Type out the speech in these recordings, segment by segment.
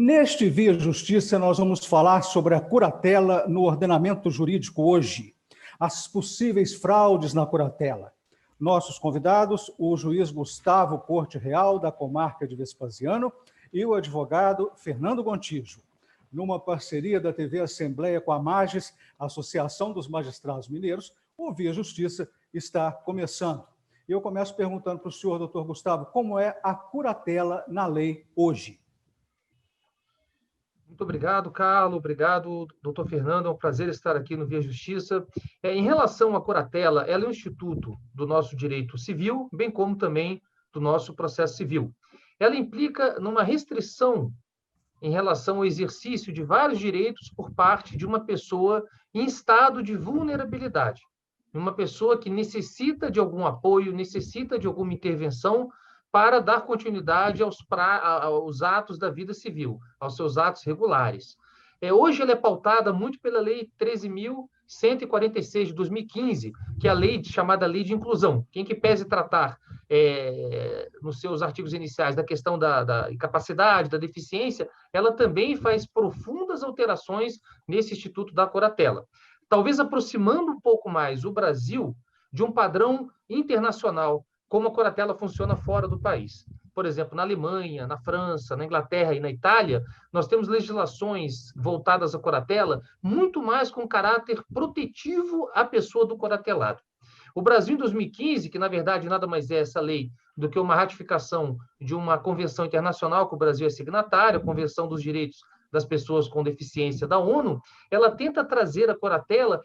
Neste Via Justiça, nós vamos falar sobre a curatela no ordenamento jurídico hoje, as possíveis fraudes na curatela. Nossos convidados, o juiz Gustavo Corte Real, da comarca de Vespasiano, e o advogado Fernando Gontijo. Numa parceria da TV Assembleia com a MAGES, Associação dos Magistrados Mineiros, o Via Justiça está começando. Eu começo perguntando para o senhor, doutor Gustavo, como é a curatela na lei hoje? Muito obrigado, Carlos. Obrigado, doutor Fernando. É um prazer estar aqui no Via Justiça. Em relação à curatela, ela é um instituto do nosso direito civil, bem como também do nosso processo civil. Ela implica numa restrição em relação ao exercício de vários direitos por parte de uma pessoa em estado de vulnerabilidade. Uma pessoa que necessita de algum apoio, necessita de alguma intervenção para dar continuidade aos atos da vida civil, aos seus atos regulares. Hoje ela é pautada muito pela Lei 13.146 de 2015, que é a lei chamada Lei de Inclusão. Quem que pese tratar nos seus artigos iniciais da questão da incapacidade, da deficiência, ela também faz profundas alterações nesse Instituto da Curatela. Talvez aproximando um pouco mais o Brasil de um padrão internacional, como a curatela funciona fora do país. Por exemplo, na Alemanha, na França, na Inglaterra e na Itália, nós temos legislações voltadas à curatela muito mais com caráter protetivo à pessoa do curatelado. O Brasil, em 2015, que na verdade nada mais é essa lei do que uma ratificação de uma convenção internacional que o Brasil é signatário, a Convenção dos Direitos das Pessoas com Deficiência da ONU, ela tenta trazer a curatela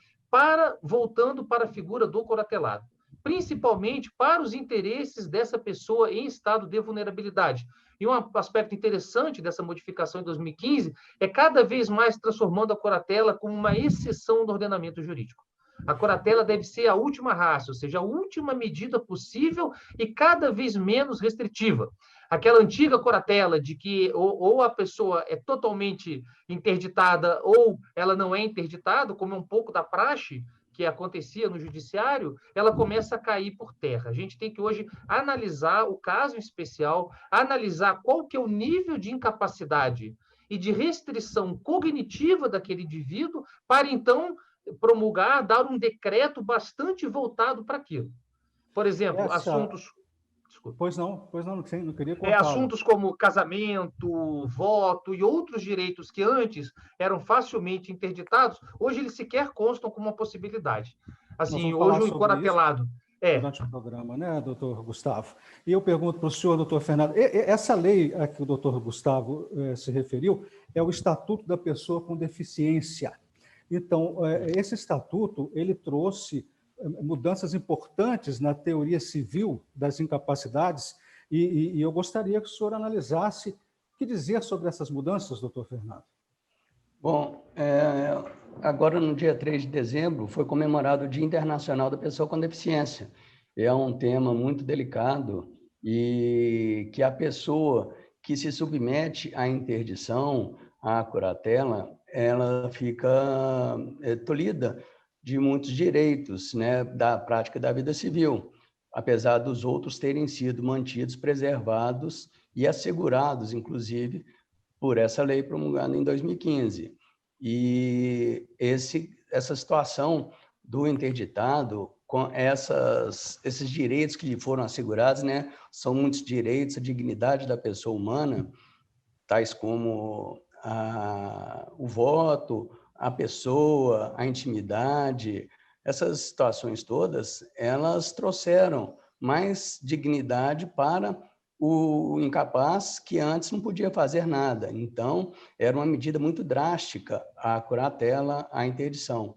voltando para a figura do curatelado, principalmente para os interesses dessa pessoa em estado de vulnerabilidade. E um aspecto interessante dessa modificação em 2015 é cada vez mais transformando a curatela como uma exceção do ordenamento jurídico. A curatela deve ser a última ratio, ou seja, a última medida possível e cada vez menos restritiva. Aquela antiga curatela de que ou a pessoa é totalmente interditada ou ela não é interditada, como é um pouco da praxe que acontecia no judiciário, ela começa a cair por terra. A gente tem que hoje analisar o caso em especial, analisar qual que é o nível de incapacidade e de restrição cognitiva daquele indivíduo para, então, promulgar, dar um decreto bastante voltado para aquilo. Por exemplo, assuntos... Desculpa. Pois não, não queria cortá-lo. Assuntos como casamento, voto e outros direitos que antes eram facilmente interditados, hoje eles sequer constam como uma possibilidade. Assim, hoje o curatelado... Durante o programa, né, doutor Gustavo? E eu pergunto para o senhor, doutor Fernando, essa lei a que o doutor Gustavo se referiu é o Estatuto da Pessoa com Deficiência. Então, esse estatuto, ele trouxe mudanças importantes na teoria civil das incapacidades e eu gostaria que o senhor analisasse o que dizer sobre essas mudanças, doutor Fernando. Bom, agora no dia 3 de dezembro foi comemorado o Dia Internacional da Pessoa com Deficiência. É um tema muito delicado e que a pessoa que se submete à interdição, à curatela, ela fica tolhida de muitos direitos, né, da prática da vida civil, apesar dos outros terem sido mantidos, preservados e assegurados, inclusive, por essa lei promulgada em 2015. E essa situação do interditado, com esses direitos que lhe foram assegurados, né, são muitos direitos, a dignidade da pessoa humana, tais como o voto, a pessoa, a intimidade, essas situações todas, elas trouxeram mais dignidade para o incapaz que antes não podia fazer nada. Então, era uma medida muito drástica a curatela, a interdição.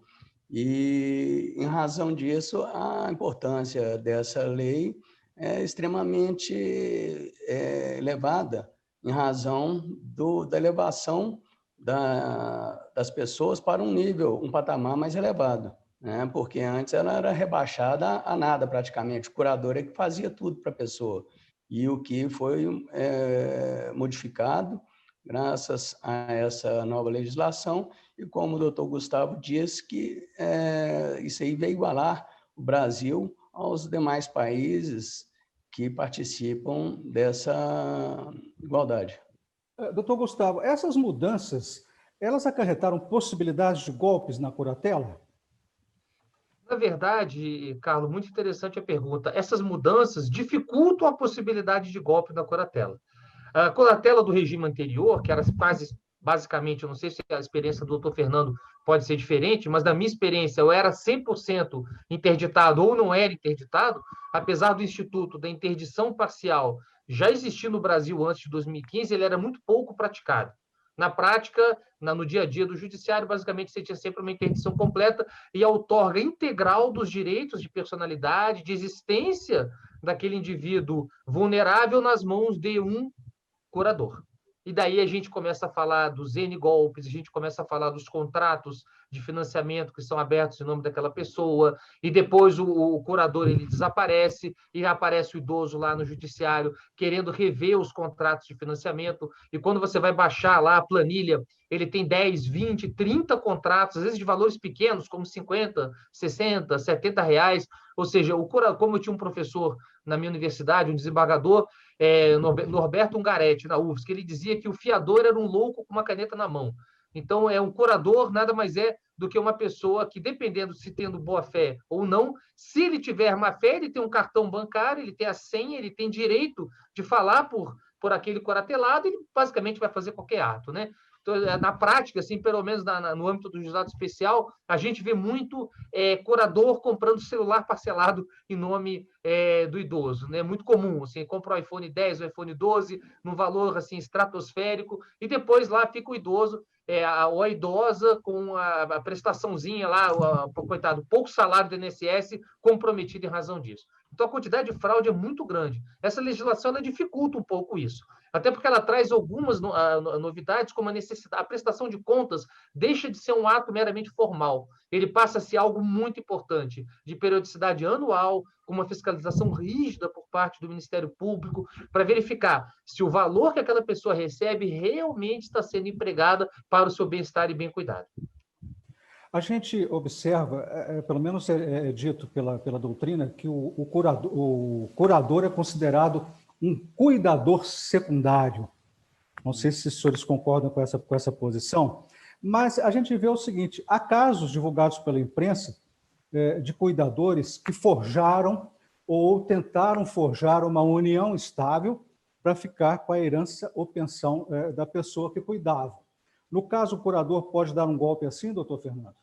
E, em razão disso, a importância dessa lei é extremamente elevada, em razão da elevação das pessoas para um patamar mais elevado, né? Porque antes ela era rebaixada a nada, praticamente. O curador é que fazia tudo para a pessoa. E o que foi modificado graças a essa nova legislação, e como o doutor Gustavo disse, que isso aí vai igualar o Brasil aos demais países que participam dessa igualdade. Doutor Gustavo, essas mudanças, elas acarretaram possibilidades de golpes na curatela? Na verdade, Carlos, muito interessante a pergunta. Essas mudanças dificultam a possibilidade de golpe na curatela. A curatela do regime anterior, que era quase, basicamente, eu não sei se a experiência do doutor Fernando pode ser diferente, mas na minha experiência eu era 100% interditado ou não era interditado, apesar do Instituto da Interdição Parcial já existir no Brasil antes de 2015, ele era muito pouco praticado. Na prática, no dia a dia do judiciário, basicamente você tinha sempre uma interdição completa e a outorga integral dos direitos de personalidade, de existência daquele indivíduo vulnerável nas mãos de um curador. E daí a gente começa a falar dos N golpes, a gente começa a falar dos contratos de financiamento que são abertos em nome daquela pessoa, e depois o curador ele desaparece, e aparece o idoso lá no judiciário querendo rever os contratos de financiamento, e quando você vai baixar lá a planilha, ele tem 10, 20, 30 contratos, às vezes de valores pequenos, como 50, 60, 70 reais, ou seja, como eu tinha um professor na minha universidade, um desembargador, Norberto Ungaretti, na UFSC, que ele dizia que o fiador era um louco com uma caneta na mão. Então, um curador nada mais é do que uma pessoa que, dependendo se tendo boa fé ou não, se ele tiver má fé, ele tem um cartão bancário, ele tem a senha, ele tem direito de falar por aquele curatelado, ele basicamente vai fazer qualquer ato, né? Então, na prática, assim, pelo menos no âmbito do juizado especial, a gente vê muito curador comprando celular parcelado em nome do idoso, né? Muito comum, assim, compra o iPhone 10, o iPhone 12, num valor assim estratosférico, e depois lá fica o idoso ou a idosa com a prestaçãozinha lá, coitado, pouco salário do INSS comprometido em razão disso. Então, a quantidade de fraude é muito grande. Essa legislação ela dificulta um pouco isso, até porque ela traz algumas novidades, como a necessidade, a prestação de contas deixa de ser um ato meramente formal. Ele passa a ser algo muito importante, de periodicidade anual, com uma fiscalização rígida por parte do Ministério Público, para verificar se o valor que aquela pessoa recebe realmente está sendo empregada para o seu bem-estar e bem cuidado. A gente observa, pelo menos é dito pela doutrina, que o curador é considerado um cuidador secundário. Não sei se os senhores concordam com essa posição, mas a gente vê o seguinte: há casos divulgados pela imprensa de cuidadores que forjaram ou tentaram forjar uma união estável para ficar com a herança ou pensão da pessoa que cuidava. No caso, o curador pode dar um golpe assim, doutor Fernando?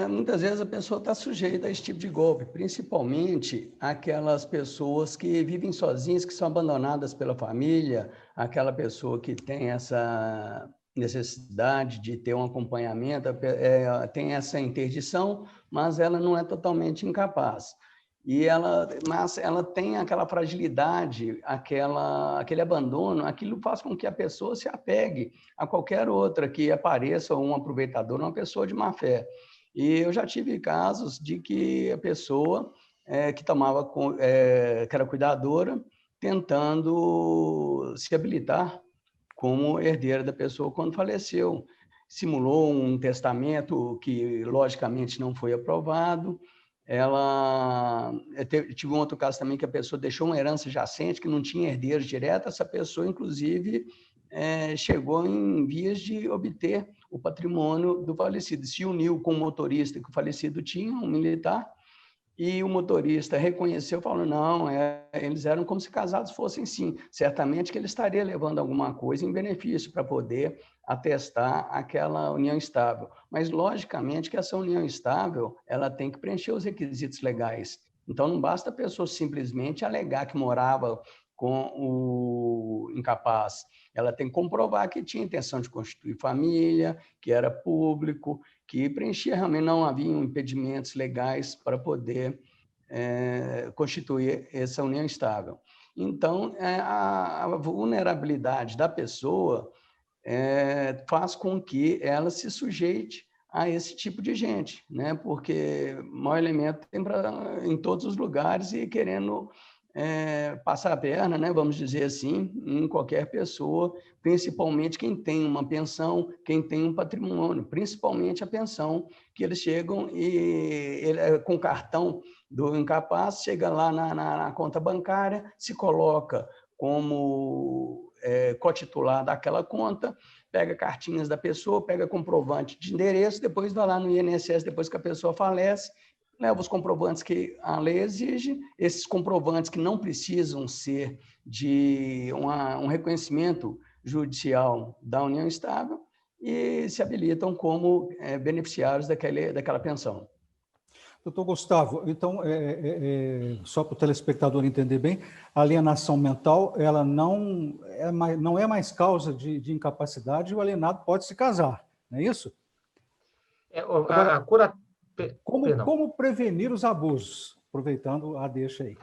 Muitas vezes a pessoa está sujeita a esse tipo de golpe, principalmente aquelas pessoas que vivem sozinhas, que são abandonadas pela família, aquela pessoa que tem essa necessidade de ter um acompanhamento, tem essa interdição, mas ela não é totalmente incapaz. Mas ela tem aquela fragilidade, aquele abandono, aquilo faz com que a pessoa se apegue a qualquer outra que apareça, um aproveitador, uma pessoa de má fé. E eu já tive casos de que a pessoa que era cuidadora, tentando se habilitar como herdeira da pessoa quando faleceu. Simulou um testamento que, logicamente, não foi aprovado. Tive um outro caso também que a pessoa deixou uma herança jacente que não tinha herdeiros diretos. Essa pessoa, inclusive, chegou em vias de obter o patrimônio do falecido. Se uniu com o motorista que o falecido tinha, um militar, e o motorista reconheceu, falou, não, eles eram como se casados fossem sim. Certamente que ele estaria levando alguma coisa em benefício para poder atestar aquela união estável. Mas, logicamente, que essa união estável ela tem que preencher os requisitos legais. Então, não basta a pessoa simplesmente alegar que morava com o incapaz. Ela tem que comprovar que tinha intenção de constituir família, que era público, que preenchia realmente, não havia impedimentos legais para poder constituir essa união estável. Então, a vulnerabilidade da pessoa faz com que ela se sujeite a esse tipo de gente, né? Porque mau elemento tem em todos os lugares e querendo passar a perna, né, vamos dizer assim, em qualquer pessoa, principalmente quem tem uma pensão, quem tem um patrimônio, principalmente a pensão, que eles chegam e com o cartão do incapaz, chega lá na conta bancária, se coloca como cotitular daquela conta, pega cartinhas da pessoa, pega comprovante de endereço, depois vai lá no INSS, depois que a pessoa falece, leva os comprovantes que a lei exige, esses comprovantes que não precisam ser de um reconhecimento judicial da união estável e se habilitam como beneficiários daquela pensão. Doutor Gustavo, então, só para o telespectador entender bem, a alienação mental ela não é mais causa de incapacidade e o alienado pode se casar, não é isso? Agora, como prevenir os abusos? Aproveitando a deixa aí.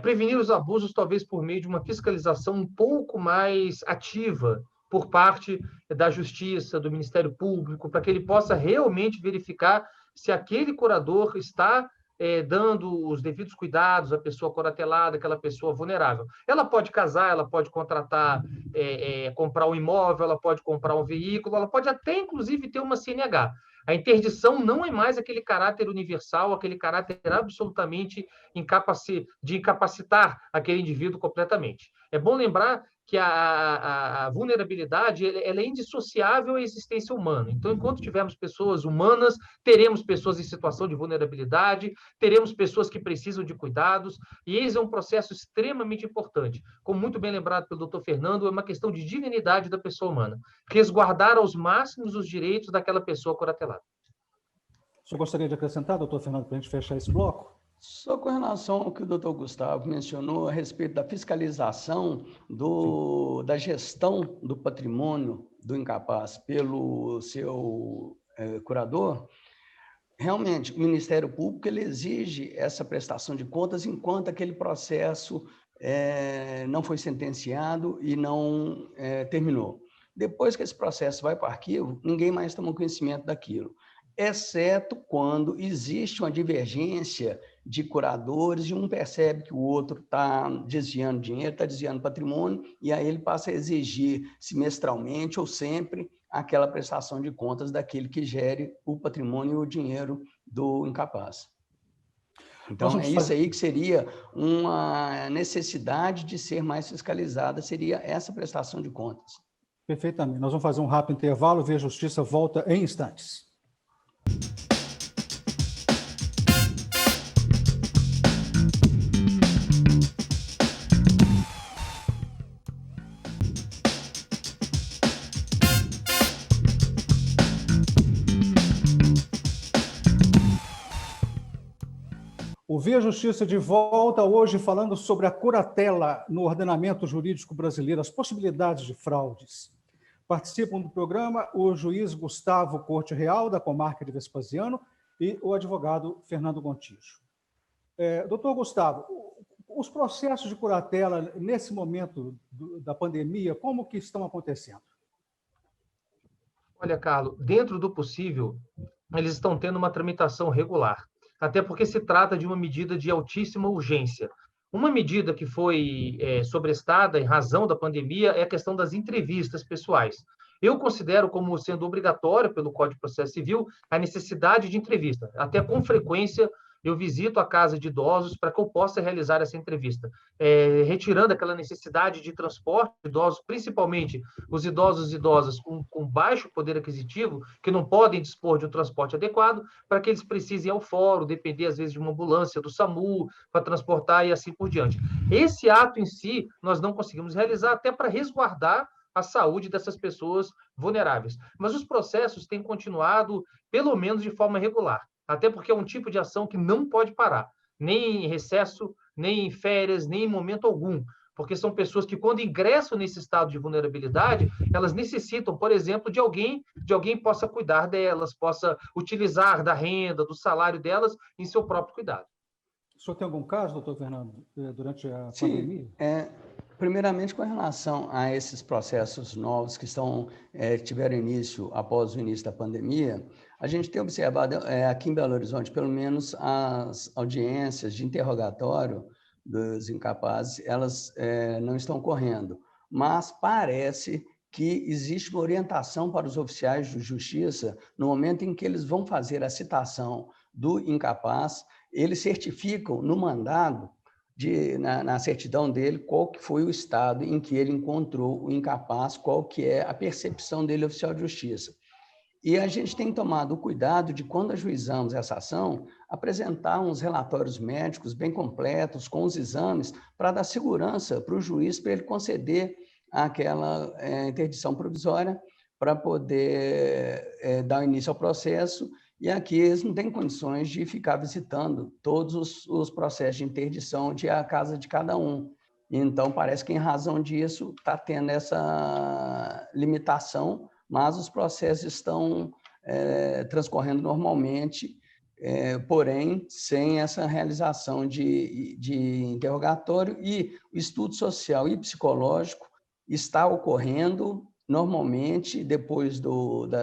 Prevenir os abusos, talvez por meio de uma fiscalização um pouco mais ativa por parte da Justiça, do Ministério Público, para que ele possa realmente verificar se aquele curador está dando os devidos cuidados à pessoa curatelada, aquela pessoa vulnerável. Ela pode casar, ela pode contratar, comprar um imóvel, ela pode comprar um veículo, ela pode até, inclusive, ter uma CNH. A interdição não é mais aquele caráter universal, aquele caráter absolutamente de incapacitar aquele indivíduo completamente. É bom lembrar que a vulnerabilidade ela é indissociável à existência humana. Então, enquanto tivermos pessoas humanas, teremos pessoas em situação de vulnerabilidade, teremos pessoas que precisam de cuidados, e esse é um processo extremamente importante. Como muito bem lembrado pelo doutor Fernando, é uma questão de dignidade da pessoa humana. Resguardar aos máximos os direitos daquela pessoa curatelada. O senhor gostaria de acrescentar, doutor Fernando, para a gente fechar esse bloco? Só com relação ao que o doutor Gustavo mencionou a respeito da fiscalização da gestão do patrimônio do incapaz pelo seu curador, realmente o Ministério Público ele exige essa prestação de contas enquanto aquele processo não foi sentenciado e não terminou. Depois que esse processo vai para o arquivo, ninguém mais toma conhecimento daquilo, exceto quando existe uma divergência de curadores e um percebe que o outro está desviando dinheiro, está desviando patrimônio, e aí ele passa a exigir semestralmente ou sempre aquela prestação de contas daquele que gere o patrimônio e o dinheiro do incapaz. Então, isso aí que seria uma necessidade de ser mais fiscalizada, seria essa prestação de contas. Perfeitamente. Nós vamos fazer um rápido intervalo, Via Justiça volta em instantes. O Via Justiça de volta hoje falando sobre a curatela no ordenamento jurídico brasileiro, as possibilidades de fraudes. Participam do programa o juiz Gustavo Corte Real, da comarca de Vespasiano, e o advogado Fernando Gontijo. Doutor Gustavo, os processos de curatela, nesse momento da pandemia, como que estão acontecendo? Olha, Carlos, dentro do possível, eles estão tendo uma tramitação regular, até porque se trata de uma medida de altíssima urgência. Uma medida que foi sobrestada em razão da pandemia é a questão das entrevistas pessoais. Eu considero como sendo obrigatório pelo Código de Processo Civil a necessidade de entrevista. Até com frequência eu visito a casa de idosos para que eu possa realizar essa entrevista, retirando aquela necessidade de transporte de idosos, principalmente os idosos e idosas com baixo poder aquisitivo, que não podem dispor de um transporte adequado, para que eles precisem ir ao fórum, depender às vezes de uma ambulância do SAMU para transportar e assim por diante. Esse ato em si nós não conseguimos realizar até para resguardar a saúde dessas pessoas vulneráveis. Mas os processos têm continuado, pelo menos de forma regular, até porque é um tipo de ação que não pode parar, nem em recesso, nem em férias, nem em momento algum, porque são pessoas que, quando ingressam nesse estado de vulnerabilidade, elas necessitam, por exemplo, de alguém possa cuidar delas, possa utilizar da renda, do salário delas em seu próprio cuidado. O senhor tem algum caso, doutor Fernando, durante a pandemia? Primeiramente, com relação a esses processos novos que tiveram início após o início da pandemia, a gente tem observado aqui em Belo Horizonte, pelo menos as audiências de interrogatório dos incapazes, elas não estão correndo, mas parece que existe uma orientação para os oficiais de justiça no momento em que eles vão fazer a citação do incapaz, eles certificam no mandado na certidão dele, qual que foi o estado em que ele encontrou o incapaz, qual que é a percepção dele oficial de justiça. E a gente tem tomado o cuidado de, quando ajuizamos essa ação, apresentar uns relatórios médicos bem completos, com os exames, para dar segurança para o juiz, para ele conceder aquela interdição provisória, para poder dar início ao processo. E aqui eles não têm condições de ficar visitando todos os processos de interdição de a casa de cada um. Então, parece que, em razão disso, está tendo essa limitação, mas os processos estão transcorrendo normalmente, porém, sem essa realização de interrogatório, e o estudo social e psicológico está ocorrendo normalmente depois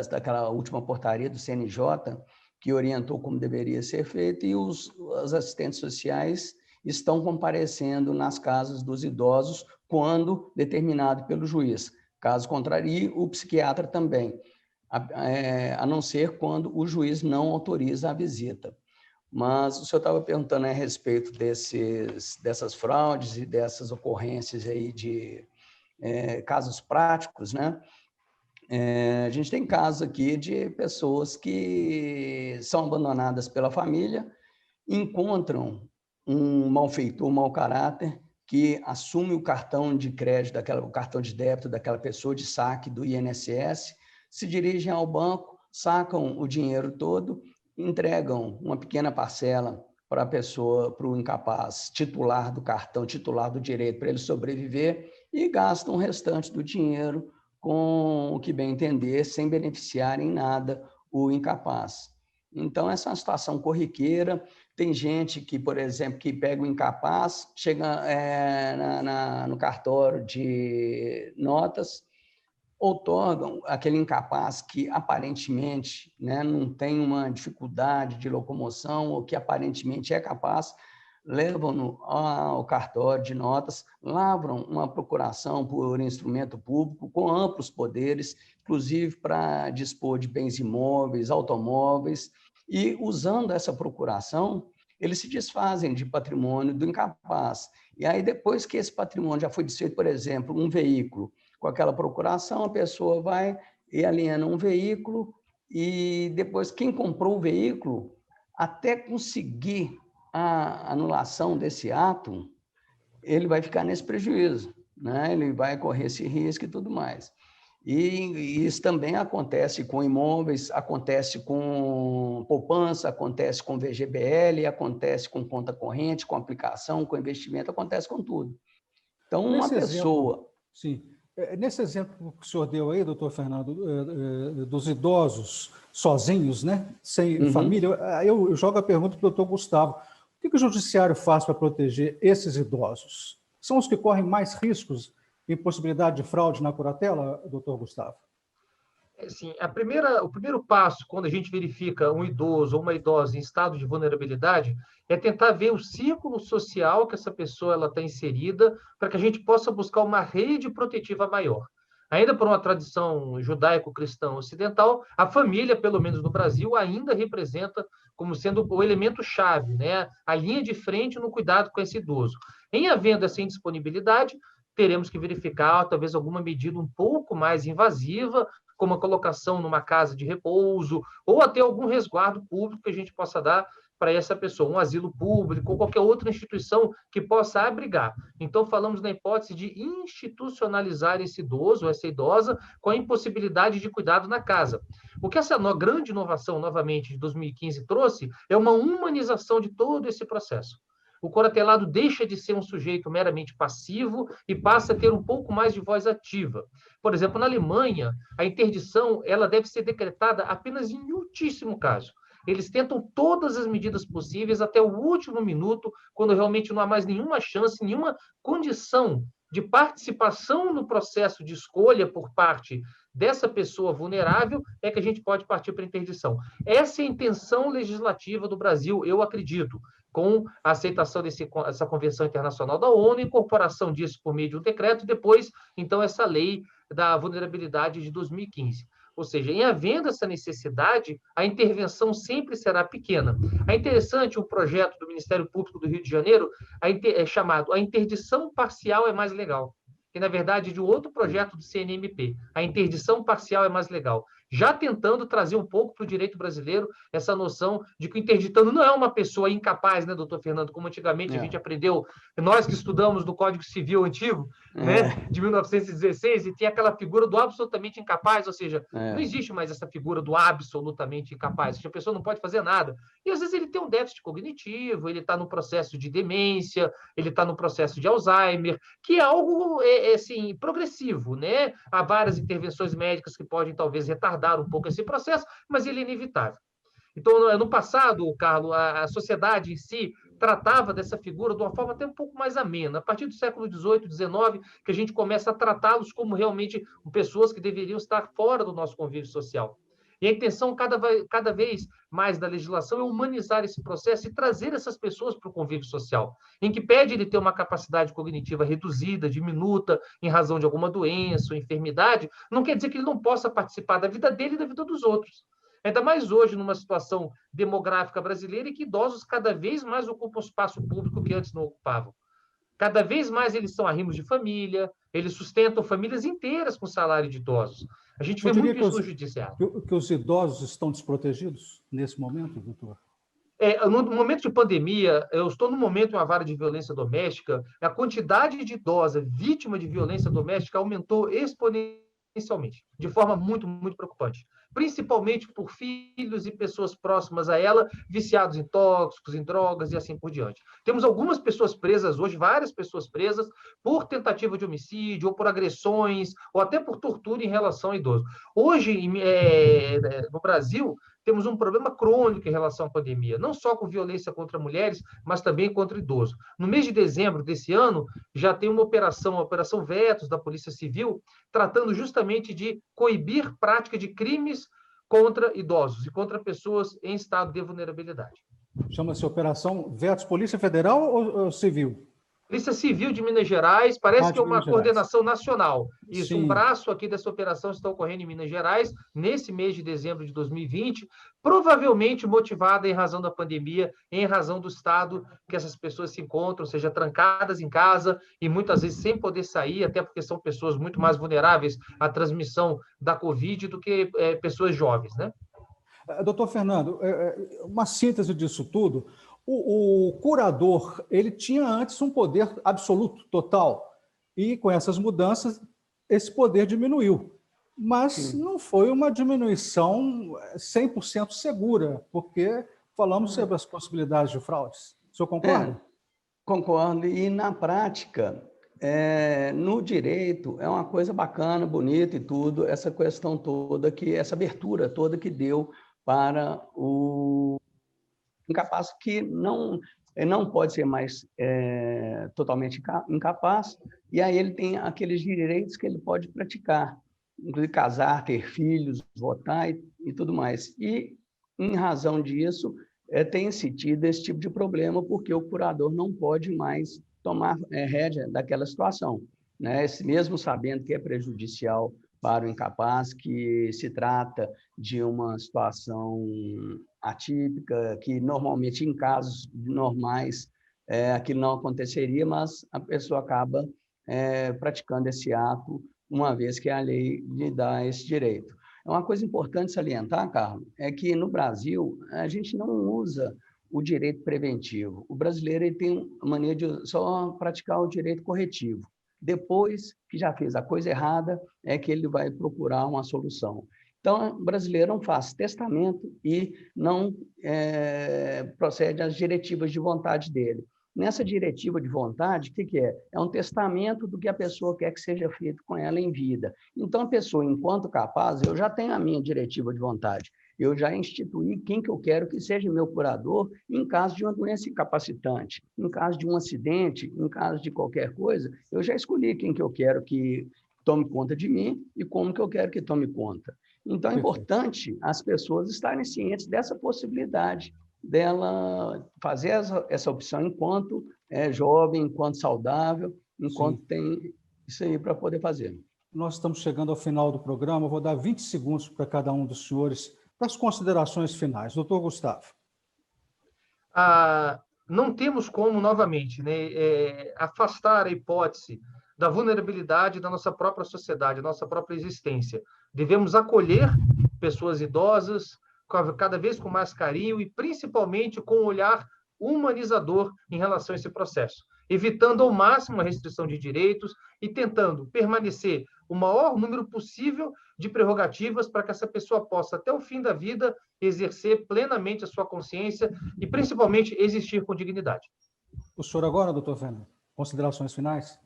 daquela última portaria do CNJ, que orientou como deveria ser feito, e os assistentes sociais estão comparecendo nas casas dos idosos quando determinado pelo juiz. Caso contrário, e o psiquiatra também, a não ser quando o juiz não autoriza a visita. Mas o senhor estava perguntando a respeito dessas fraudes e dessas ocorrências aí de casos práticos, né? A gente tem casos aqui de pessoas que são abandonadas pela família, encontram um malfeitor, um mau caráter, que assume o cartão de crédito, o cartão de débito daquela pessoa, de saque do INSS, se dirigem ao banco, sacam o dinheiro todo, entregam uma pequena parcela para a pessoa, para o incapaz titular do cartão, titular do direito, para ele sobreviver, e gastam o restante do dinheiro com o que bem entender, sem beneficiar em nada o incapaz. Então, essa é uma situação corriqueira. Tem gente que, por exemplo, que pega o incapaz, chega no cartório de notas, outorgam aquele incapaz que aparentemente, né, não tem uma dificuldade de locomoção, ou que aparentemente é capaz, levam-no ao cartório de notas, lavram uma procuração por instrumento público com amplos poderes, inclusive para dispor de bens imóveis, automóveis, e, usando essa procuração, eles se desfazem de patrimônio do incapaz. E aí, depois que esse patrimônio já foi desfeito, por exemplo, um veículo, com aquela procuração, a pessoa vai e aliena um veículo, e depois quem comprou o veículo, até conseguir a anulação desse ato, ele vai ficar nesse prejuízo, né? Ele vai correr esse risco e tudo mais. E isso também acontece com imóveis, acontece com poupança, acontece com VGBL, acontece com conta corrente, com aplicação, com investimento, acontece com tudo. Então, uma pessoa... Sim. Nesse exemplo que o senhor deu aí, doutor Fernando, dos idosos sozinhos, né? Sem família, eu jogo a pergunta para o doutor Gustavo. O que o judiciário faz para proteger esses idosos? São os que correm mais riscos em possibilidade de fraude na curatela, doutor Gustavo? Sim, o primeiro passo, quando a gente verifica um idoso ou uma idosa em estado de vulnerabilidade, é tentar ver o círculo social que essa pessoa está inserida, para que a gente possa buscar uma rede protetiva maior. Ainda por uma tradição judaico-cristã ocidental, a família, pelo menos no Brasil, ainda representa como sendo o elemento-chave, né? A linha de frente no cuidado com esse idoso. Em havendo essa indisponibilidade, teremos que verificar talvez alguma medida um pouco mais invasiva, como a colocação numa casa de repouso, ou até algum resguardo público que a gente possa dar para essa pessoa, um asilo público ou qualquer outra instituição que possa abrigar. Então, falamos na hipótese de institucionalizar esse idoso ou essa idosa com a impossibilidade de cuidado na casa. O que essa grande inovação, novamente, de 2015 trouxe é uma humanização de todo esse processo. O curatelado deixa de ser um sujeito meramente passivo e passa a ter um pouco mais de voz ativa. Por exemplo, na Alemanha, a interdição ela deve ser decretada apenas em ultíssimo caso. Eles tentam todas as medidas possíveis até o último minuto, quando realmente não há mais nenhuma chance, nenhuma condição de participação no processo de escolha por parte dessa pessoa vulnerável, é que a gente pode partir para a interdição. Essa é a intenção legislativa do Brasil, eu acredito, com a aceitação dessa Convenção Internacional da ONU, incorporação disso por meio de um decreto, e depois, então, essa lei da vulnerabilidade de 2015. Ou seja, em havendo essa necessidade, a intervenção sempre será pequena. É interessante um projeto do Ministério Público do Rio de Janeiro, é chamado A Interdição Parcial é Mais Legal, que, na verdade, é de outro projeto do CNMP. A interdição parcial é mais legal, já tentando trazer um pouco para o direito brasileiro essa noção de que o interditando não é uma pessoa incapaz, né, doutor Fernando, como antigamente a gente aprendeu, nós que estudamos no Código Civil antigo, né, de 1916, e tem aquela figura do absolutamente incapaz, ou seja, não existe mais essa figura do absolutamente incapaz, a pessoa não pode fazer nada. E às vezes ele tem um déficit cognitivo, ele está no processo de demência, ele está no processo de Alzheimer, que é algo assim, progressivo, né? Há várias intervenções médicas que podem talvez retardar um pouco esse processo, mas ele é inevitável. Então, no passado, Carlos, a sociedade em si tratava dessa figura de uma forma até um pouco mais amena. A partir do século XVIII, XIX, que a gente começa a tratá-los como realmente pessoas que deveriam estar fora do nosso convívio social. E a intenção cada vez mais da legislação é humanizar esse processo e trazer essas pessoas para o convívio social, em que pede ele ter uma capacidade cognitiva reduzida, diminuta, em razão de alguma doença ou enfermidade, não quer dizer que ele não possa participar da vida dele e da vida dos outros. Ainda mais hoje, numa situação demográfica brasileira, em que idosos cada vez mais ocupam espaço público que antes não ocupavam. Cada vez mais eles são arrimos de família, eles sustentam famílias inteiras com salário de idosos. A gente vê muito isso no judiciário. Que os idosos estão desprotegidos nesse momento, doutor? No momento de pandemia, eu estou no momento de uma vara de violência doméstica, a quantidade de idosa vítima de violência doméstica aumentou exponencialmente, de forma muito, muito preocupante. Principalmente por filhos e pessoas próximas a ela, viciados em tóxicos, em drogas e assim por diante. Temos algumas pessoas presas hoje, várias pessoas presas, por tentativa de homicídio, ou por agressões, ou até por tortura em relação a idosos. Hoje, no Brasil, temos um problema crônico em relação à pandemia, não só com violência contra mulheres, mas também contra idosos. No mês de dezembro desse ano, já tem uma operação, a Operação Vetos da Polícia Civil, tratando justamente de coibir prática de crimes contra idosos e contra pessoas em estado de vulnerabilidade. Chama-se Operação Vetos, Polícia Federal ou Civil? Polícia Civil de Minas Gerais, parece que é uma coordenação nacional. Isso, sim. Um braço aqui dessa operação está ocorrendo em Minas Gerais, nesse mês de dezembro de 2020, provavelmente motivada em razão da pandemia, em razão do estado que essas pessoas se encontram, ou seja, trancadas em casa e muitas vezes sem poder sair, até porque são pessoas muito mais vulneráveis à transmissão da Covid do que pessoas jovens, né? Doutor Fernando, uma síntese disso tudo. O curador, ele tinha antes um poder absoluto, total, e com essas mudanças, esse poder diminuiu. Mas sim, não foi uma diminuição 100% segura, porque falamos sobre as possibilidades de fraudes. O senhor concorda? Concordo, e na prática, no direito, é uma coisa bacana, bonita e tudo, essa questão toda, essa abertura toda que deu para o incapaz, que não pode ser mais totalmente incapaz, e aí ele tem aqueles direitos que ele pode praticar, inclusive casar, ter filhos, votar e tudo mais. E, em razão disso, tem-se tido esse tipo de problema, porque o curador não pode mais tomar rédea daquela situação, né? Mesmo sabendo que é prejudicial para o incapaz, que se trata de uma situação atípica, que normalmente em casos normais aquilo não aconteceria, mas a pessoa acaba praticando esse ato, uma vez que a lei lhe dá esse direito. Uma coisa importante salientar, Carlos, é que no Brasil a gente não usa o direito preventivo. O brasileiro ele tem a mania de só praticar o direito corretivo. Depois que já fez a coisa errada, é que ele vai procurar uma solução. Então, o brasileiro não faz testamento e não procede às diretivas de vontade dele. Nessa diretiva de vontade, o que é? É um testamento do que a pessoa quer que seja feito com ela em vida. Então, a pessoa, enquanto capaz, eu já tenho a minha diretiva de vontade. Eu já instituí quem que eu quero que seja meu curador em caso de uma doença incapacitante, em caso de um acidente, em caso de qualquer coisa, eu já escolhi quem que eu quero que tome conta de mim e como que eu quero que tome conta. Então, é importante as pessoas estarem cientes dessa possibilidade dela fazer essa opção enquanto é jovem, enquanto saudável, enquanto tem isso aí para poder fazer. nós estamos chegando ao final do programa. Eu vou dar 20 segundos para cada um dos senhores para as considerações finais. Doutor Gustavo. Não temos como, novamente, né, afastar a hipótese da vulnerabilidade da nossa própria sociedade, da nossa própria existência. Devemos acolher pessoas idosas, cada vez com mais carinho e, principalmente, com um olhar humanizador em relação a esse processo, evitando ao máximo a restrição de direitos e tentando permanecer o maior número possível de prerrogativas para que essa pessoa possa, até o fim da vida, exercer plenamente a sua consciência e, principalmente, existir com dignidade. O senhor agora, doutor Fernando, considerações finais?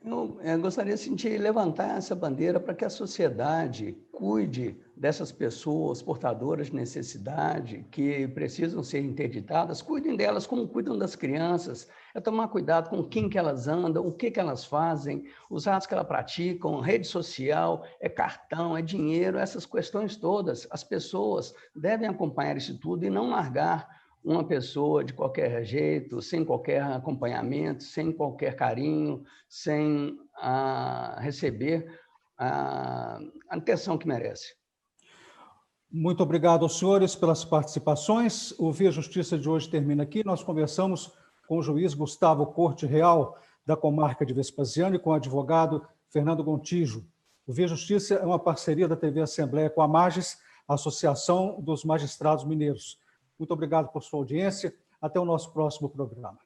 Eu gostaria assim, de levantar essa bandeira para que a sociedade cuide dessas pessoas portadoras de necessidade que precisam ser interditadas, cuidem delas como cuidam das crianças, tomar cuidado com quem que elas andam, o que elas fazem, os atos que elas praticam, rede social, cartão, dinheiro, essas questões todas. As pessoas devem acompanhar isso tudo e não largar uma pessoa de qualquer jeito, sem qualquer acompanhamento, sem qualquer carinho, sem receber a atenção que merece. Muito obrigado aos senhores pelas participações. O Via Justiça de hoje termina aqui. Nós conversamos com o juiz Gustavo Corte Real, da comarca de Vespasiano, e com o advogado Fernando Gontijo. O Via Justiça é uma parceria da TV Assembleia com a MAGES, Associação dos Magistrados Mineiros. Muito obrigado por sua audiência. Até o nosso próximo programa.